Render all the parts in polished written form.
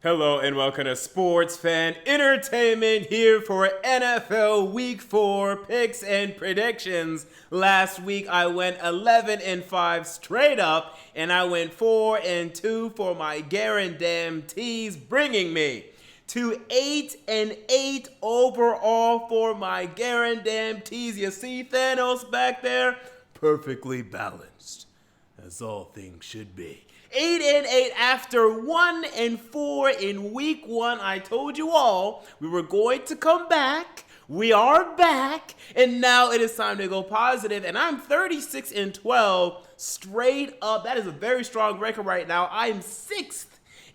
Hello and welcome to Sports Fan Entertainment here for NFL Week 4 picks and predictions. Last week I went 11-5 straight up, and I went 4-2 for my guarantees, bringing me to 8-8 overall for my guarantees. You see Thanos back there? Perfectly balanced, as all things should be. 8-8 after 1-4 in week 1. I told you all we were going to come back. We are back, and now it is time to go positive. And I'm 36-12 straight up. That is a very strong record right now. I'm 6th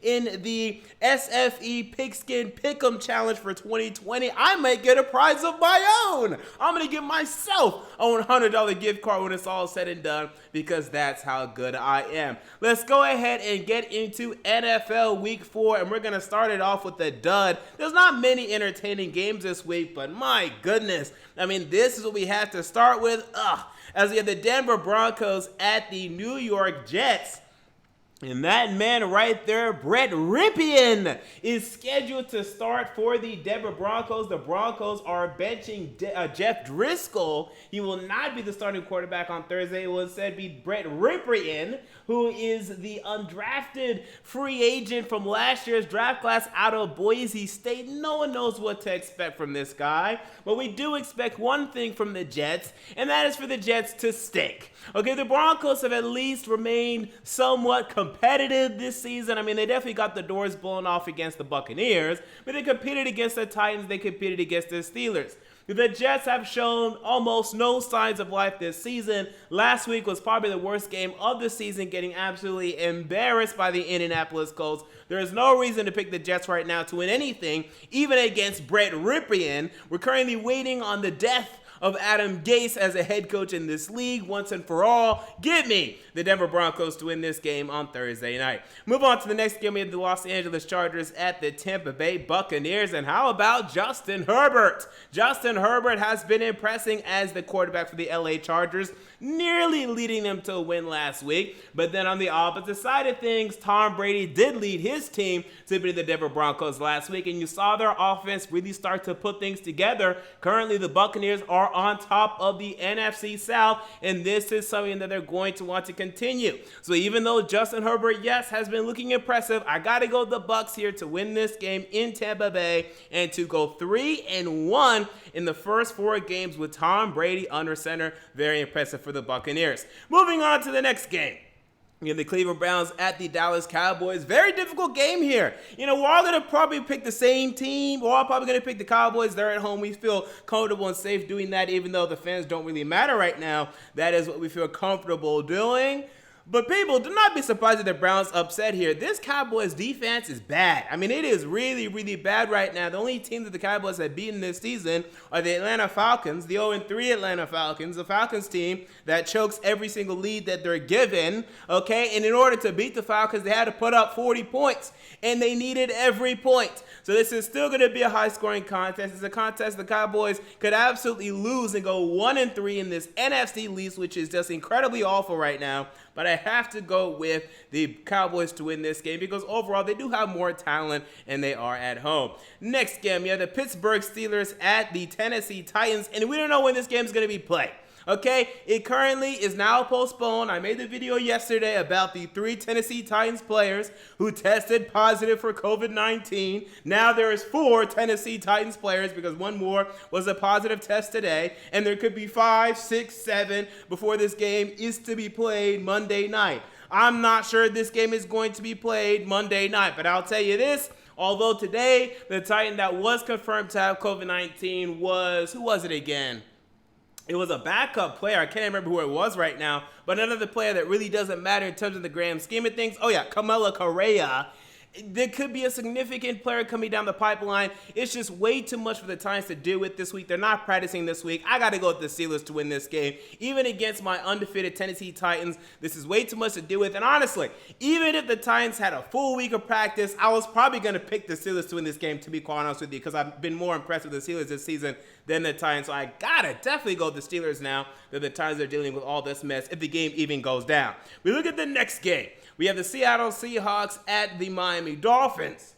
in the SFE Pigskin Pick'em Challenge for 2020. I might get a prize of my own. I'm going to give myself a $100 gift card when it's all said and done, because that's how good I am. Let's go ahead and get into NFL Week 4, and we're going to start it off with a dud. There's not many entertaining games this week, but my goodness. I mean, this is what we have to start with. As we have the Denver Broncos at the New York Jets. And that man right there, Brett Ripien, is scheduled to start for the Denver Broncos. The Broncos are benching Jeff Driscoll. He will not be the starting quarterback on Thursday. It will instead be Brett Ripien, who is the undrafted free agent from last year's draft class out of Boise State. No one knows what to expect from this guy, but we do expect one thing from the Jets, and that is for the Jets to stink. Okay, the Broncos have at least remained somewhat competitive this season. I mean, they definitely got the doors blown off against the Buccaneers, but they competed against the Titans, they competed against the Steelers. The Jets have shown almost no signs of life this season. Last week was probably the worst game of the season, getting absolutely embarrassed by the Indianapolis Colts. There is no reason to pick the Jets right now to win anything, even against Brett Ripien. We're currently waiting on the death of Adam Gase as a head coach in this league once and for all. Give me the Denver Broncos to win this game on Thursday night. Move on to the next game. We have the Los Angeles Chargers at the Tampa Bay Buccaneers. And how about Justin Herbert? Justin Herbert has been impressing as the quarterback for the LA Chargers, nearly leading them to a win last week. But then on the opposite side of things, Tom Brady did lead his team to beat the Denver Broncos last week, and you saw their offense really start to put things together. Currently, the Buccaneers are on top of the NFC South, and this is something that they're going to want to continue. So even though Justin Herbert, yes, has been looking impressive, I got to go the Bucs here to win this game in Tampa Bay and to go 3-1 in the first 4 games with Tom Brady under center. Very impressive for the Buccaneers. Moving on to the next game. We have the Cleveland Browns at the Dallas Cowboys. Very difficult game here. You know, we're all going to probably pick the same team. We're all probably going to pick the Cowboys. They're at home. We feel comfortable and safe doing that, even though the fans don't really matter right now. That is what we feel comfortable doing. But people, do not be surprised that the Browns upset here. This Cowboys defense is bad. I mean, it is really, really bad right now. The only team that the Cowboys have beaten this season are the Atlanta Falcons, the 0-3 Atlanta Falcons, the Falcons team that chokes every single lead that they're given, okay? And in order to beat the Falcons, they had to put up 40 points, and they needed every point. So this is still going to be a high-scoring contest. It's a contest the Cowboys could absolutely lose and go 1-3 in this NFC East, which is just incredibly awful right now. But I have to go with the Cowboys to win this game because overall they do have more talent and they are at home. Next game, you have the Pittsburgh Steelers at the Tennessee Titans, and we don't know when this game is going to be played. Okay, it currently is now postponed. I made the video yesterday about the 3 Tennessee Titans players who tested positive for COVID-19. Now there is 4 Tennessee Titans players because one more was a positive test today. And there could be 5, 6, 7 before this game is to be played Monday night. I'm not sure this game is going to be played Monday night, but I'll tell you this. Although today, the Titan that was confirmed to have COVID-19 was, who was it again? It was a backup player. I can't remember who it was right now, but another player that really doesn't matter in terms of the grand scheme of things. Oh, yeah, Camila Correa. There could be a significant player coming down the pipeline. It's just way too much for the Titans to deal with this week. They're not practicing this week. I got to go with the Steelers to win this game. Even against my undefeated Tennessee Titans, this is way too much to deal with. And honestly, even if the Titans had a full week of practice, I was probably going to pick the Steelers to win this game, to be quite honest with you, because I've been more impressed with the Steelers this season than the Titans. So I got to definitely go with the Steelers now that the Titans are dealing with all this mess if the game even goes down. We look at the next game. We have the Seattle Seahawks at the Miami Dolphins.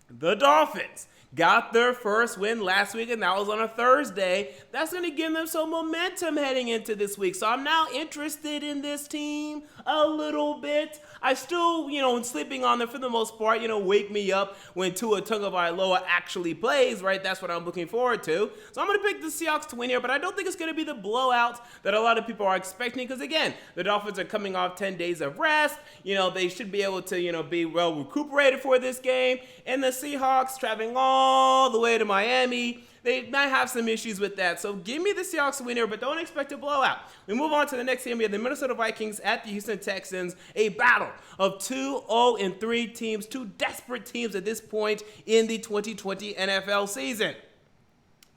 The Dolphins got their first win last week, and that was on a Thursday. That's going to give them some momentum heading into this week. So I'm now interested in this team a little bit. I still, sleeping on them for the most part, wake me up when Tua Tagovailoa actually plays, right? That's what I'm looking forward to. So I'm going to pick the Seahawks to win here, but I don't think it's going to be the blowout that a lot of people are expecting because, again, the Dolphins are coming off 10 days of rest. They should be able to, be well recuperated for this game. And the Seahawks traveling all the way to Miami, they might have some issues with that. So give me the Seahawks to win here, but don't expect a blowout. We move on to the next game. We have the Minnesota Vikings at the Houston Texans, a battle of 2-0-3 teams, two desperate teams at this point in the 2020 NFL season.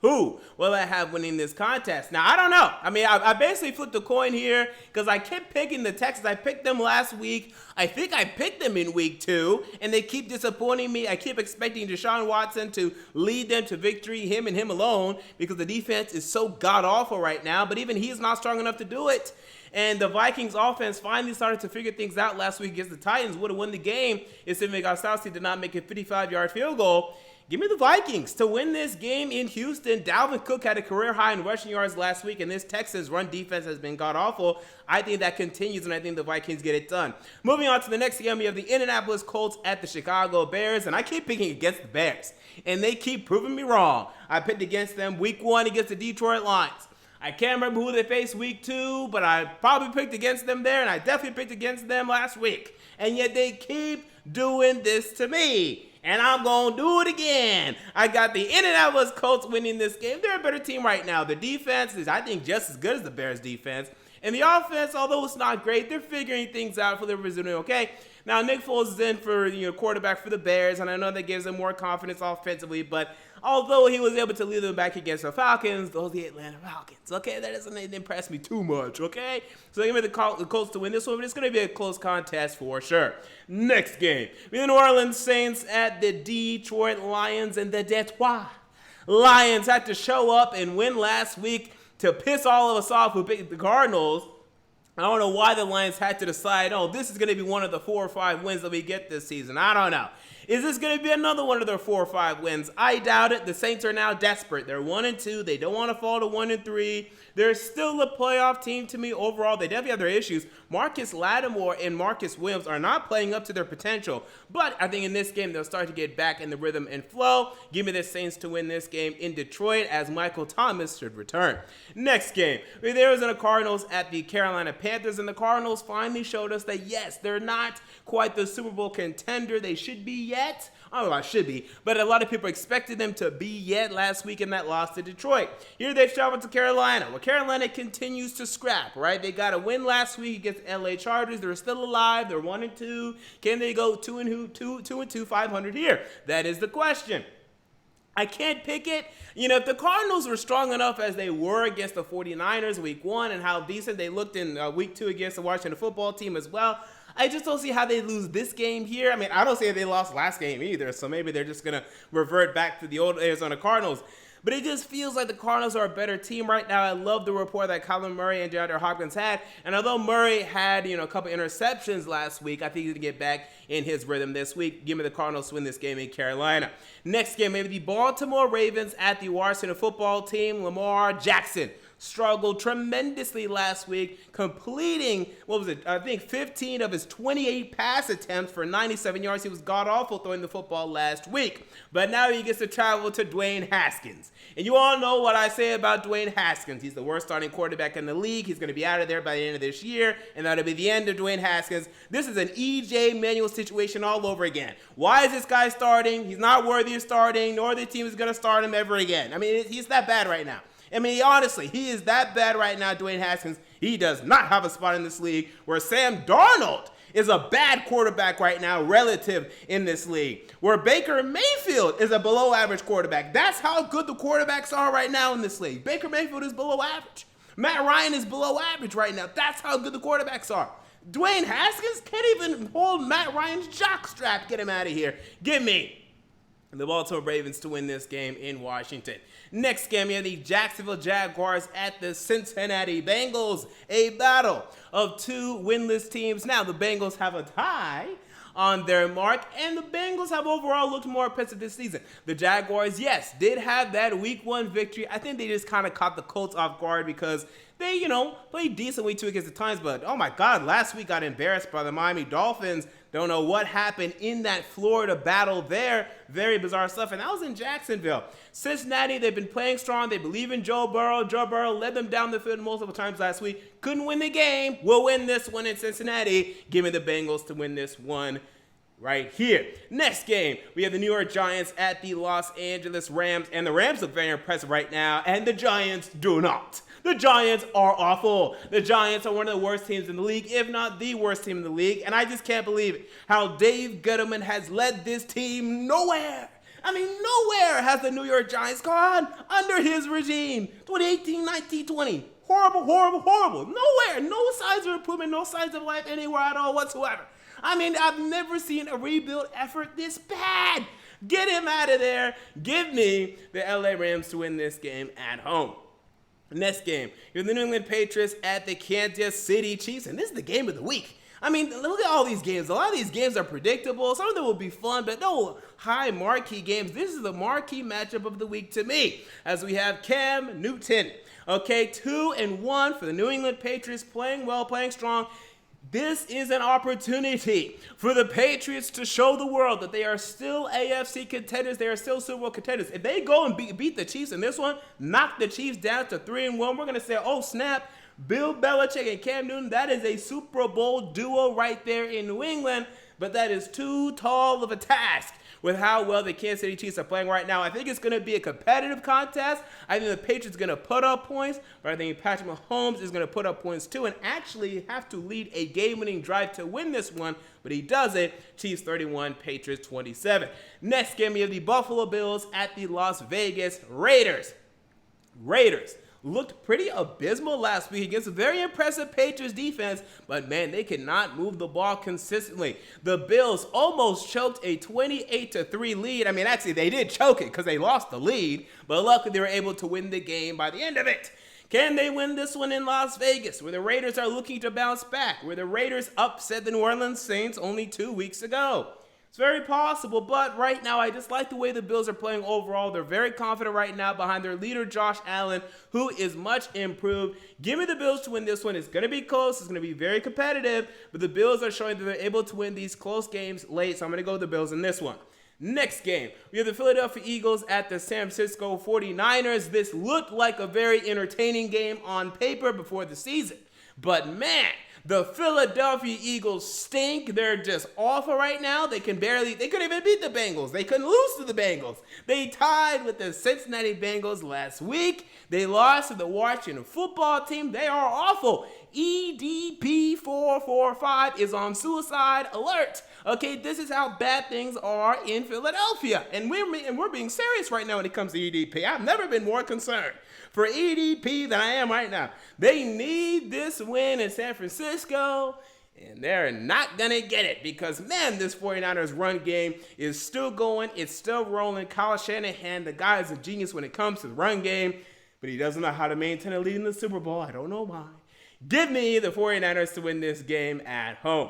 Who will I have winning this contest? Now, I don't know. I basically flipped a coin here because I kept picking the Texans. I picked them last week. I think I picked them in week 2, and they keep disappointing me. I keep expecting Deshaun Watson to lead them to victory, him and him alone, because the defense is so god-awful right now, but even he is not strong enough to do it. And the Vikings offense finally started to figure things out last week against the Titans. Would have won the game if Simi Gosowski did not make a 55-yard field goal. Give me the Vikings to win this game in Houston. Dalvin Cook had a career high in rushing yards last week, and this Texans run defense has been god-awful. I think that continues, and I think the Vikings get it done. Moving on to the next game, we have the Indianapolis Colts at the Chicago Bears, and I keep picking against the Bears, and they keep proving me wrong. I picked against them week 1 against the Detroit Lions. I can't remember who they faced week 2, but I probably picked against them there, and I definitely picked against them last week. And yet they keep doing this to me. And I'm going to do it again. I got the Indianapolis Colts winning this game. They're a better team right now. The defense is, I think, just as good as the Bears' defense. And the offense, although it's not great, they're figuring things out for the doing okay. Now, Nick Foles is in for quarterback for the Bears, and I know that gives them more confidence offensively, but although he was able to lead them back against the Falcons, those are the Atlanta Falcons, okay? That doesn't impress me too much, okay? So give me the Colts to win this one, but it's going to be a close contest for sure. Next game, the New Orleans Saints at the Detroit Lions, and the Detroit Lions had to show up and win last week to piss all of us off who picked the Cardinals. I don't know why the Lions had to decide, this is going to be one of the 4 or 5 wins that we get this season. I don't know. Is this going to be another one of their 4 or 5 wins? I doubt it. The Saints are now desperate. They're 1-2. They don't want to fall to 1-3. They're still a playoff team to me overall. They definitely have their issues. Marcus Lattimore and Marcus Williams are not playing up to their potential. But I think in this game, they'll start to get back in the rhythm and flow. Give me the Saints to win this game in Detroit as Michael Thomas should return. Next game, the Arizona Cardinals at the Carolina Panthers. And the Cardinals finally showed us that, yes, they're not quite the Super Bowl contender they should be yet. I don't know, I should be, but a lot of people expected them to be yet last week in that loss to Detroit. Here they've traveled to Carolina. Well, Carolina continues to scrap, right? They got a win last week against LA Chargers. They're still alive. They're 1-2. Can they go 2-2, 500 here? That is the question. I can't pick it. If the Cardinals were strong enough as they were against the 49ers week 1 and how decent they looked in week 2 against the Washington football team as well, I just don't see how they lose this game here. I don't see how they lost last game either, so maybe they're just going to revert back to the old Arizona Cardinals. But it just feels like the Cardinals are a better team right now. I love the rapport that Kyler Murray and DeAndre Hopkins had. And although Murray had, a couple interceptions last week, I think he's going to get back in his rhythm this week. Give me the Cardinals to win this game in Carolina. Next game, maybe the Baltimore Ravens at the Washington football team. Lamar Jackson struggled tremendously last week, completing, 15 of his 28 pass attempts for 97 yards. He was god-awful throwing the football last week. But now he gets to travel to Dwayne Haskins. And you all know what I say about Dwayne Haskins. He's the worst starting quarterback in the league. He's going to be out of there by the end of this year, and that'll be the end of Dwayne Haskins. This is an E.J. Manuel situation all over again. Why is this guy starting? He's not worthy of starting, nor the team is going to start him ever again. He's that bad right now. Honestly, he is that bad right now, Dwayne Haskins. He does not have a spot in this league, where Sam Darnold is a bad quarterback right now relative in this league, where Baker Mayfield is a below-average quarterback. That's how good the quarterbacks are right now in this league. Baker Mayfield is below average. Matt Ryan is below average right now. That's how good the quarterbacks are. Dwayne Haskins can't even hold Matt Ryan's jockstrap. Get him out of here. Give me the Baltimore Ravens to win this game in Washington. Next game, we have the Jacksonville Jaguars at the Cincinnati Bengals, a battle of 2 winless teams. Now, the Bengals have a tie on their mark, and the Bengals have overall looked more impressive this season. The Jaguars, yes, did have that week 1 victory. I think they just kind of caught the Colts off guard because they, played decently too against the Titans, but oh my God, last week got embarrassed by the Miami Dolphins. Don't know what happened in that Florida battle there. Very bizarre stuff, and that was in Jacksonville. Cincinnati, they've been playing strong. They believe in Joe Burrow. Joe Burrow led them down the field multiple times last week. Couldn't win the game. We'll win this one in Cincinnati. Give me the Bengals to win this one right here. Next game, we have the New York Giants at the Los Angeles Rams, and the Rams look very impressive right now, and the Giants do not. The Giants are awful. The Giants are one of the worst teams in the league, if not the worst team in the league, and I just can't believe it, how Dave Gettleman has led this team nowhere. Nowhere has the New York Giants gone under his regime. 2018, 19, 20. Horrible, horrible, horrible. Nowhere. No signs of improvement, no signs of life anywhere at all whatsoever. I've never seen a rebuild effort this bad. Get him out of there. Give me the LA Rams to win this game at home. Next game, you have the New England Patriots at the Kansas City Chiefs, and this is the game of the week. Look at all these games. A lot of these games are predictable. Some of them will be fun, but no high marquee games. This is the marquee matchup of the week to me, as we have Cam Newton. 2-1 for the New England Patriots, playing well, playing strong. This is an opportunity for the Patriots to show the world that they are still AFC contenders. They are still Super Bowl contenders. If they go and beat the Chiefs in this one, knock the Chiefs down to 3-1, we're going to say, oh, snap, Bill Belichick and Cam Newton, that is a Super Bowl duo right there in New England, but that is too tall of a task with how well the Kansas City Chiefs are playing right now. I think it's going to be a competitive contest. I think the Patriots are going to put up points, but I think Patrick Mahomes is going to put up points too and actually have to lead a game-winning drive to win this one, but he does it. Chiefs 31, Patriots 27. Next game, we have the Buffalo Bills at the Las Vegas Raiders. Raiders looked pretty abysmal last week against a very impressive Patriots defense, but man, they cannot move the ball consistently. The Bills almost choked a 28-3 lead. Actually, they did choke it because they lost the lead, but luckily they were able to win the game by the end of it. Can they win this one in Las Vegas, where the Raiders are looking to bounce back, where the Raiders upset the New Orleans Saints only 2 weeks ago? It's very possible, but right now I just like the way the Bills are playing overall. They're very confident right now behind their leader, Josh Allen, who is much improved. Give me the Bills to win this one. It's going to be close. It's going to be very competitive, but the Bills are showing that they're able to win these close games late, so I'm going to go with the Bills in this one. Next game, we have the Philadelphia Eagles at the San Francisco 49ers. This looked like a very entertaining game on paper before the season, but man, the Philadelphia Eagles stink. They're just awful right now. They couldn't even beat the Bengals. They couldn't lose to the Bengals. They tied with the Cincinnati Bengals last week. They lost to the Washington football team. They are awful. EDP 445 is on suicide alert. Okay, this is how bad things are in Philadelphia. And we're being serious right now when it comes to EDP. I've never been more concerned for EDP than I am right now. They need this win in San Francisco, and they're not going to get it because, man, this 49ers run game is still going. It's still rolling. Kyle Shanahan, the guy is a genius when it comes to the run game, but he doesn't know how to maintain a lead in the Super Bowl. I don't know why. Give me the 49ers to win this game at home.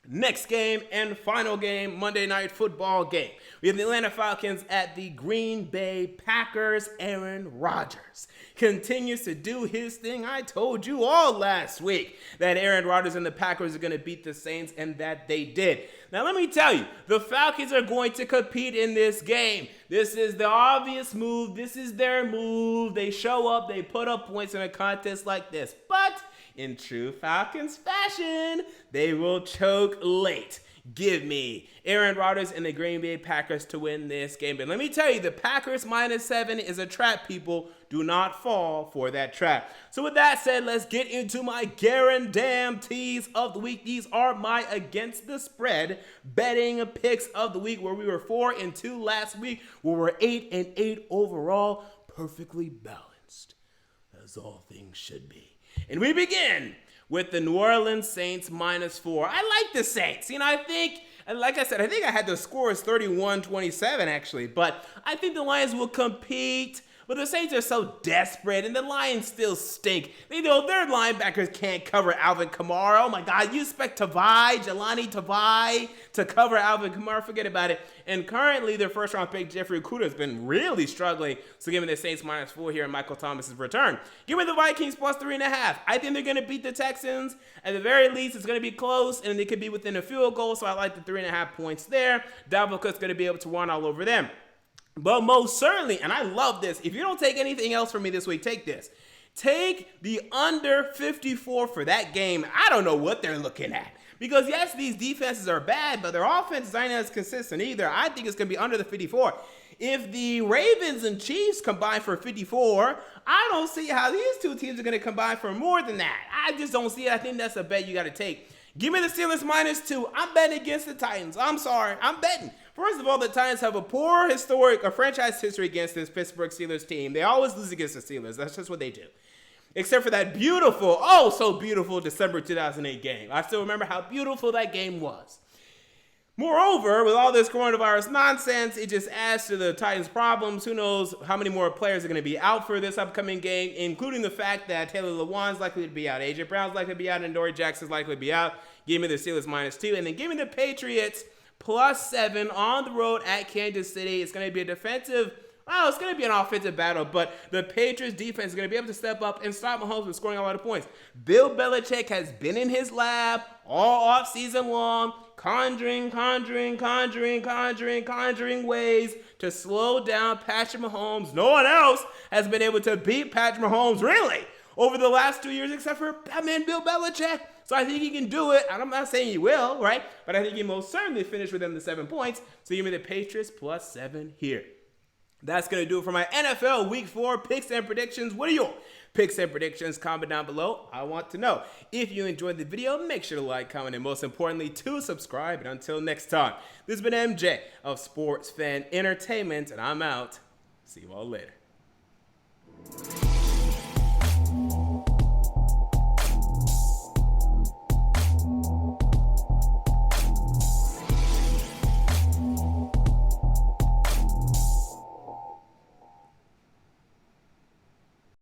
Next game and final game, Monday Night Football game. We have the Atlanta Falcons at the Green Bay Packers. Aaron Rodgers continues to do his thing. I told you all last week that Aaron Rodgers and the Packers are going to beat the Saints, and that they did. Now, let me tell you, the Falcons are going to compete in this game. This is the obvious move. This is their move. They show up. They put up points in a contest like this. But in true Falcons fashion, they will choke late. Give me Aaron Rodgers and the Green Bay Packers to win this game. But let me tell you, the Packers -7 is a trap, people. Do not fall for that trap. So with that said, let's get into my guarantees of the week. These are my against the spread betting picks of the week, where we were 4-2 last week, where we're 8-8 overall, perfectly balanced, as all things should be. And we begin with the New Orleans Saints -4. I like the Saints. I think I had the score as 31-27 actually, but I think the Lions will compete, But the Saints are so desperate, and the Lions still stink. They know their linebackers can't cover Alvin Kamara. Oh my God, you expect Jelani Tavai to cover Alvin Kamara? Forget about it. And currently, their first-round pick, Jeffrey Okudah, has been really struggling. So give me the Saints -4 here in Michael Thomas's return. Give me the Vikings +3.5. I think they're going to beat the Texans. At the very least, it's going to be close, and they could be within a field goal. So I like the 3.5 points there. Dalvin Cook's going to be able to run all over them. But most certainly, and I love this, if you don't take anything else from me this week, take this. Take the under 54 for that game. I don't know what they're looking at. Because, yes, these defenses are bad, but their offenses aren't as consistent either. I think it's going to be under the 54. If the Ravens and Chiefs combine for 54, I don't see how these two teams are going to combine for more than that. I just don't see it. I think that's a bet you got to take. Give me the Steelers -2. I'm betting against the Titans. I'm sorry. I'm betting. First of all, the Titans have a poor franchise history against this Pittsburgh Steelers team. They always lose against the Steelers. That's just what they do. Except for that beautiful, oh so beautiful December 2008 game. I still remember how beautiful that game was. Moreover, with all this coronavirus nonsense, it just adds to the Titans' problems. Who knows how many more players are going to be out for this upcoming game, including the fact that Taylor Lewan's likely to be out, A.J. Brown's likely to be out, and Dory Jackson's likely to be out. Give me the Steelers -2, and then give me the Patriots +7 on the road at Kansas City. It's going to be a defensive, well, it's going to be an offensive battle, but the Patriots defense is going to be able to step up and stop Mahomes from scoring a lot of points. Bill Belichick has been in his lab all offseason long, conjuring ways to slow down Patrick Mahomes. No one else has been able to beat Patrick Mahomes, really, over the last 2 years, except for Batman Bill Belichick. So I think he can do it. And I'm not saying he will, right? But I think he most certainly finished within the 7 points. So give me the Patriots +7 here. That's going to do it for my NFL Week 4 picks and predictions. What are your picks and predictions? Comment down below. I want to know. If you enjoyed the video, make sure to like, comment, and most importantly, to subscribe. And until next time, this has been MJ of Sports Fan Entertainment, and I'm out. See you all later.